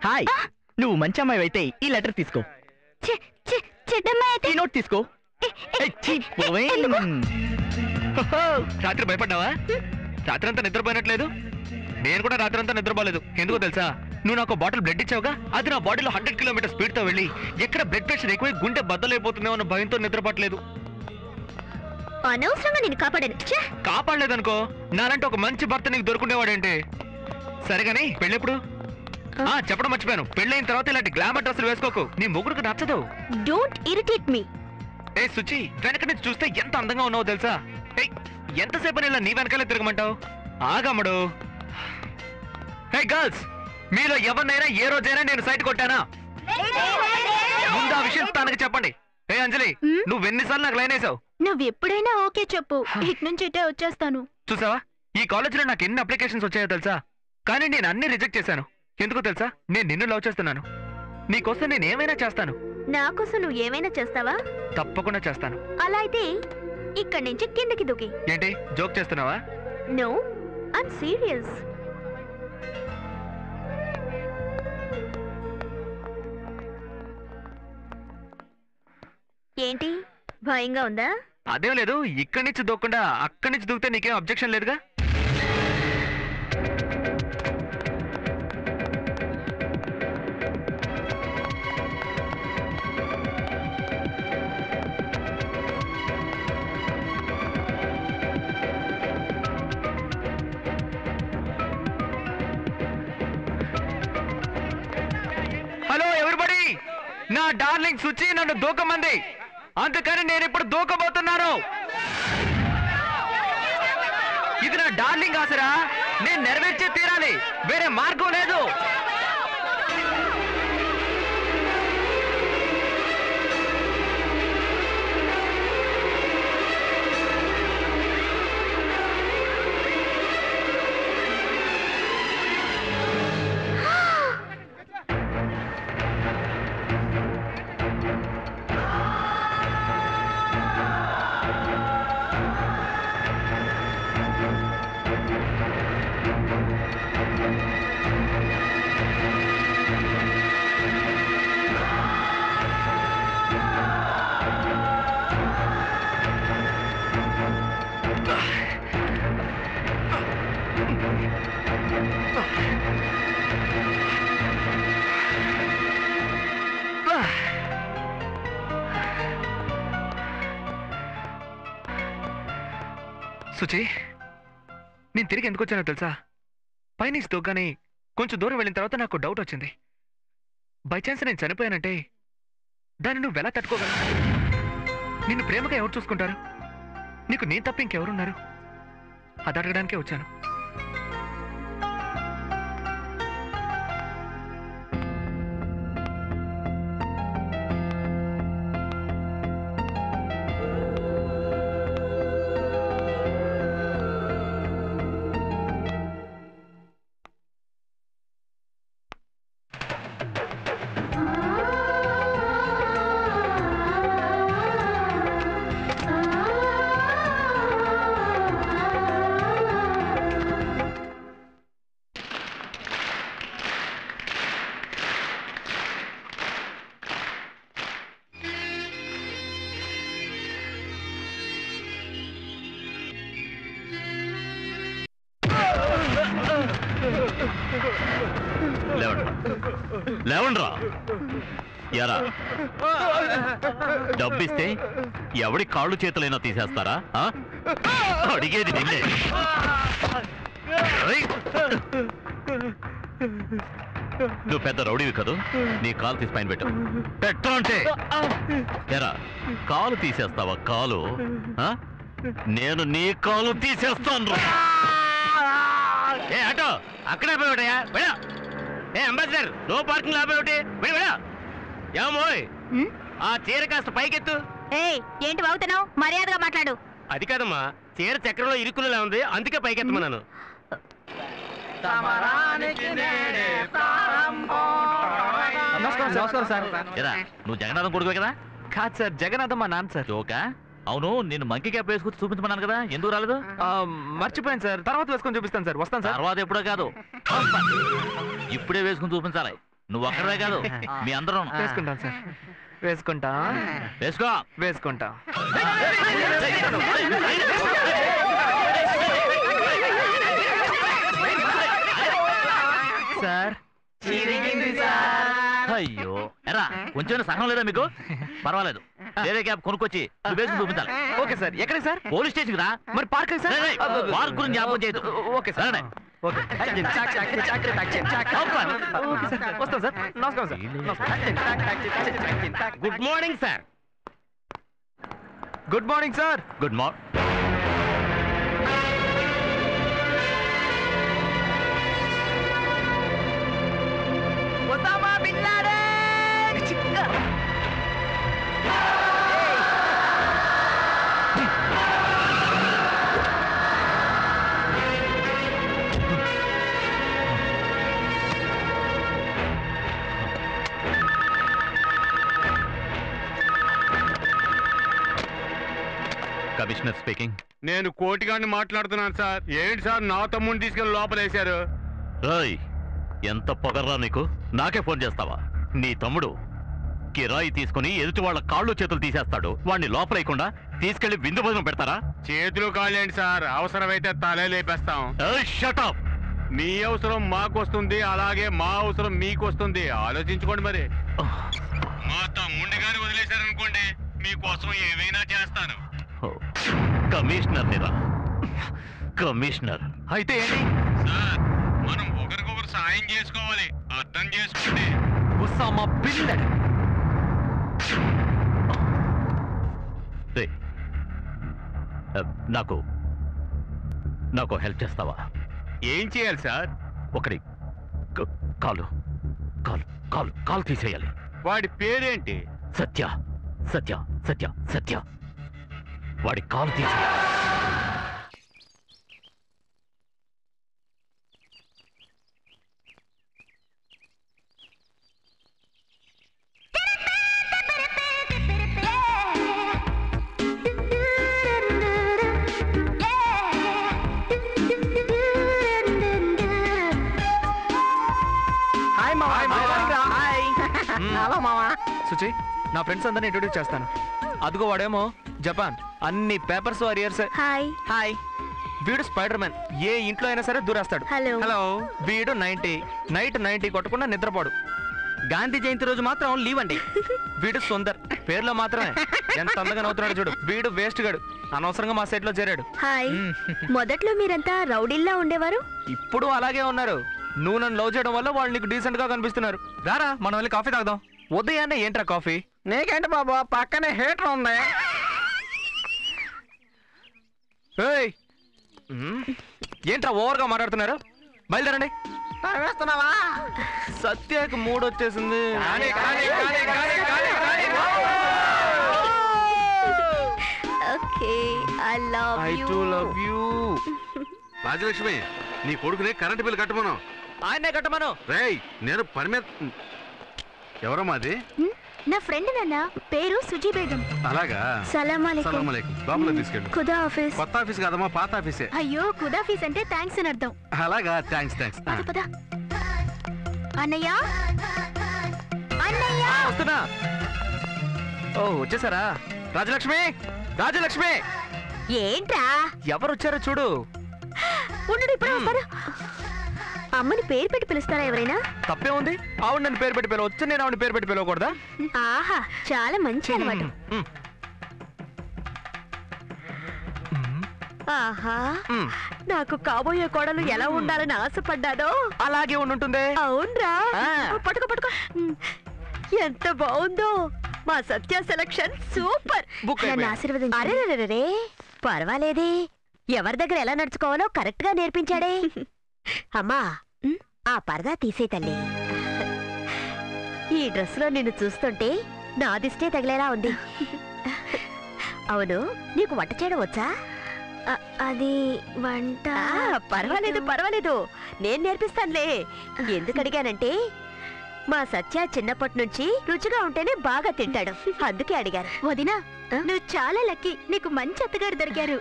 Hi, నువ్వు మంచి అమ్మాయి అయితే ఈ లెటర్ తీసుకో. ఈ నోట్ తీసుకో. రాత్రి భయపడ్డావా? రాత్రి అంతా నిద్రపోయినట్లేదు. నేను కూడా రాత్రి అంతా నిద్రపోలేదు. ఎందుకో తెలుసా? నువ్వు నాకు బాటిల్ బ్లడ్ ఇచ్చావుగా, అది నా బాడీలో 100 కిలోమీటర్ స్పీడ్ తో వెళ్ళి ఎక్కడ బ్లడ్ ప్రెషర్ ఎక్కువై గుండె బద్దలైపోతుందేమో అన్న భయంతో నిద్రపట్టలేదు. అనవసరంగా నేను కాపాడాను. కాపాడలేదనుకో, నాలంటే ఒక మంచి భర్త నీకు దొరుకుండేవాడేంటి? సరేగాని పెళ్ళెప్పుడు? చెప్పడం మర్చిపోయాను, పెళ్ళైన తర్వాత ఇలాంటి గ్లామర్ డ్రెస్సులు వేసుకోకు, నీ ముగ్గురికి నచ్చదు. Don't irritate me. ఏ సుచి, వెనక నుంచి చూస్తే ఎంత అందంగా ఉన్నావో తెలుసా? ఎంతసేపు ఇలా నీ వెనకాలే తిరగమంటావు? ఆగమ్మడు. హే గర్ల్స్, మీలో ఎవరినైనా ఏ రోజైనా నేను సైట్ కొట్టానా? ముందు ఆ విషయం తనకి చెప్పండి. ఏ అంజలి, నువ్వెన్నిసార్లు నాకు లైన్ వేసావు? నువ్వు ఎప్పుడైనా ఓకే చెప్పు, ఇటు నుంచి ఇటే వచ్చేస్తాను. చూసావా, ఈ కాలేజీలో నాకు ఎన్ని అప్లికేషన్స్ వచ్చాయో తెలుసా? కానీ నేను అన్ని రిజెక్ట్ చేశాను. ఎందుకో తెలుసా? నేను నిన్ను లవ్ చేస్తున్నాను. నీకోసం నేను ఏమైనా చేస్తాను. నాకోసం నువ్వు ఏమైనా చేస్తావా? తప్పకుండా చేస్తాను. అలా అయితే ఇక్కడి నుంచి కిందకి దూకి. ఏంటి, జోక్ చేస్తున్నావా? No, I'm serious. ఏంటి, భయంగా ఉందా? అదేం లేదు, ఇక్కడి నుంచి దూకకుండా అక్కడి నుంచి దూకితే నీకేం అబ్జెక్షన్ లేదుగా? హలో ఎవ్రీబడి, నా డార్లింగ్ సుచి నన్ను దూకమంది, అందుకని నేను ఇప్పుడు దూకబోతున్నాను. ఇది నా డార్లింగ్ ఆశరా, నేను నెరవేర్చే తీరాలి, వేరే మార్గం లేదు. సుచి, నేను తిరిగి ఎందుకు వచ్చానో తెలుసా? పైనుంచి దూగ్గానే కొంచెం దూరం వెళ్ళిన తర్వాత నాకు డౌట్ వచ్చింది. బై ఛాన్స్ నేను చనిపోయానంటే దాన్ని నువ్వు ఎలా తట్టుకోగలవు? నిన్ను ప్రేమగా ఎవరు చూసుకుంటారు? నీకు నేను తప్ప ఇంకెవరున్నారు? అది అడగడానికే వచ్చాను. లేవండ్రా. ఎరా, డబ్బిస్తే ఎవడి కాళ్ళు చేతులైనా తీసేస్తారా? అడిగేది నిన్నే. నువ్వు పెద్ద రౌడీవి కదూ, నీ కాలు తీసి పైన పెట్టు. పెట్టు అంటే ఎరా, కాలు తీసేస్తావా? కాలు నేను నీ కాలు తీసేస్తాను. ఏ ఆటో అక్కడే పోయాడయా? ఏ అంబాసిడర్, నో పార్కింగ్ లాభేమిటి? ఏమోయ్, ఆ చీర కాస్త పైకెత్తు. ఏంటి బాగుతున్నావు? మర్యాదగా మాట్లాడు. అది కాదమ్మా, చీర చక్రంలో ఇరుకులా ఉంది, అందుకే పైకెత్తమన్నాను. నమస్కారం సార్. నువ్వు జగన్నాథం కొడుకువే కదా? కాదు సార్, జగన్నాథం మా నాన్న సార్. జోకా? అవును, నేను మంకీ క్యాప్ వేసుకొచ్చి చూపించమన్నాను కదా, ఎందుకు రాలేదు? మర్చిపోయాను సార్, తర్వాత వేసుకొని చూపిస్తాను సార్. వస్తాను సార్. తర్వాత ఎప్పుడో కాదు, ఇప్పుడే వేసుకుని చూపించాలి. నువ్వు ఒక్కడే కాదు మీ అందరూ వేసుకుంటాను సార్. వేసుకుంటా వేసుకో. వేసుకుంటా. సార్ అయ్యో ఎరా కొంచెం సహనం లేదా మీకు? పర్వాలేదు, వేరే క్యాబ్ కొనుక్కొచ్చి నువ్వు వేసుకుని చూపించాలి. Okay sir. ఎక్కడికి సార్? పోలీస్ స్టేషన్ రా. మరి పార్క్ సార్? పార్క్ గురించి జ్ఞాపకం చేయదు. Okay sir. సరేనే. Okay sir. వస్తాం సార్. నమస్కారం sir. Good morning sir. Good morning sir. Good morning. Osama bin Laden commissioner speaking. నేను కోటిగాన్ని మాట్లాడుతున్నాను సార్. ఏంటి సార్ నా తమ్ముడిని తీసుకెళ్లి లోపలేశారు? రాయ్, ఎంత పొగర్రా నీకు? నాకే ఫోన్ చేస్తావా? నీ తమ్ముడు కిరాయి తీసుకుని ఎదుటి వాళ్ళ కాళ్ళు చేతులు తీసేస్తాడు. వాడిని లోపలేయకుండా తీసుకెళ్లి విందు భోజనం పెడతారా? చేతులు కాళ్ళేంటి సార్, అవసరమైతే తలే లేపేస్తాం. Shut up. మీ అవసరం మాకు వస్తుంది, అలాగే మా అవసరం మీకు వస్తుంది. ఆలోచించుకోండి మరి. మా తమ్ముడిని గాని వదిలేశారనుకోండి, మీకోసం ఏమైనా చేస్తాను. కమిషనర్ నిరా. కమిషనర్ అయితే ఏంటి సార్, మనం ఒకరికొకరు సాయం చేసుకోవాలి, అర్థం చేసుకోండి. Osama bin Laden. రేయ్, నాకు హెల్ప్ చేస్తావా? ఏం చేయాలి సార్? ఒకటి కాలు కాలు కాలు కాలు తీసేయాలి. వాడి పేరేంటి? సత్య సత్య సత్య సత్య. వాడి కాలు తీసేయాలి. హలో మామా. సుచి, నా ఫ్రెండ్స్ అందరిని ఇంట్రొడ్యూస్ చేస్తాను. అదిగో వాడేమో జపాన్, అన్ని పేపర్స్ వారియర్స్. హాయ్. హాయ్. వీడు స్పైడర్ మ్యాన్, ఏ ఇంట్లో అయినా సరే దూరేస్తాడు. హలో. హలో. వీడు 90 నైట్ 90 కొట్టకుండా నిద్రపోడు. గాంధీ జయంతి రోజు మాత్రం లీవ్ అండి. వీడు సుందర్, పేర్లో మాత్రమే. ఎంత అందంగా నవ్వుతున్నాడు చూడు. వీడు వేస్ట్ గాడు, అనవసరంగా మా సెట్ లో చేరాడు. హాయ్. మొదట్లో మీరంతా రౌడీల్లా ఉండేవారు. ఇప్పుడు అలాగే ఉన్నారు. నువ్వు నన్ను లవ్ చేయడం వల్ల వాళ్ళు నీకు డీసెంట్ గా కనిపిస్తున్నారు. రారా మనం వెళ్ళి కాఫీ తాగుదాం. ఉదయాన్నే ఏంట్రా కాఫీ? నీకేంటి బాబు, పక్కనే హీటర్ ఉంది. ఏయ్, ఏంట్రా ఓవర్ గా మాట్లాడుతున్నారు? బయలుదేరండి. వేస్తున్నావా? సత్యకి మూడు వచ్చేసింది. Okay, I love I you. To love you. Rajalakshmi, నీ కొడుకునే కరెంట్ బిల్ కట్టమను. ఆయనే కట్టమను. రేయ్, నేను పని మీద. ఎవరమ్మా అది? నా ఫ్రెండ్ నాన్న, పేరు సుజీ బేగం. అలాగా. సలాం అలైకుం. సలాం అలైకుం. లోపల తీసుకెళ్ళు. ఖుదా ఆఫీస్. కొత్త ఆఫీస్ కాదమ్మా, పాత ఆఫీసే. అయ్యో, ఖుదాఫీస్ అంటే థ్యాంక్స్ అని అర్థం. అలాగా, థ్యాంక్స్ థ్యాంక్స్. పద పద. అన్నయ్య, అన్నయ్య. వస్తున్నా. ఓ వచ్చేసారా? రాజలక్ష్మి, రాజలక్ష్మి. ఏంట్రా? ఎవరు వచ్చారో చూడు. ఉండు, ఇప్పుడే వస్తారు. అమ్మని పేరు పెట్టి పిలుస్తారా ఎవరైనా? తప్పే ఉంది. ఆవిడ నన్ను పేరు పెట్టి పిలవచ్చు, నేను ఆవిడ పేరు పెట్టి పిలవకూడదా? ఆహా, చాలా మంచి అలవాటు. ఆహా, నాకు కాబోయే కోడలు ఎలా ఉండాలని ఆశపడ్డానో అలాగే ఉండుంటుంది. అవునరా? ఆ. పట్టుకో పట్టుకో. ఎంత బాగుందో మా సత్య సెలక్షన్. సూపర్. బుక్ నన్ను అయిపోయింది. ఆశీర్వదించు. అరే, పర్వాలేదే. ఎవరి దగ్గర ఎలా నడుచుకోవాలో కరెక్ట్ గా నేర్పించాడే. అమ్మా, ఆ పరదా తీసే తల్లి. ఈ డ్రెస్ లో నిన్ను చూస్తుంటే నా దిష్టే తగిలేలా ఉంది. అవును, నీకు వంట చేయడం వచ్చా? అది వంట. పర్వాలేదు పర్వాలేదు, నేను నేర్పిస్తానులే. ఎందుకు అడిగానంటే మా సత్య చిన్నప్పటి నుంచి రుచిగా ఉంటేనే బాగా తింటాడు, అందుకే అడిగారు. వదినా, నువ్వు చాలా లక్కీ, నీకు మంచి అత్తగారు దొరికారు.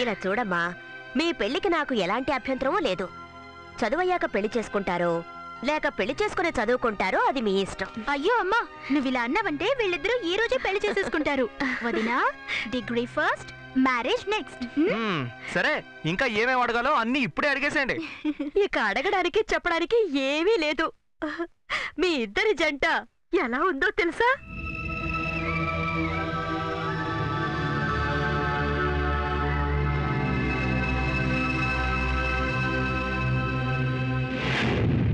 ఇలా చూడమ్మా, మీ పెళ్లికి నాకు ఎలాంటి అభ్యంతరమూ లేదు. చదువయ్యాక పెళ్లి చేసుకుంటారో లేక పెళ్లి చేసుకుని చదువుకుంటారో అది మీ ఇష్టం. అయ్యో అమ్మా, నువ్వు ఇలా అన్నావంటే వీళ్ళిద్దరూ ఈ రోజే పెళ్లి చేసేసుకుంటారు. వదినా, డిగ్రీ ఫస్ట్, మ్యారేజ్ నెక్స్ట్. సరే, ఇంకా ఏమేమి అడగాలో అన్ని ఇప్పుడే అడిగేసేయండి. ఇక అడగడానికి చెప్పడానికి ఏమీ లేదు. మీ ఇద్దరి జంట ఎలా ఉందో తెలుసా?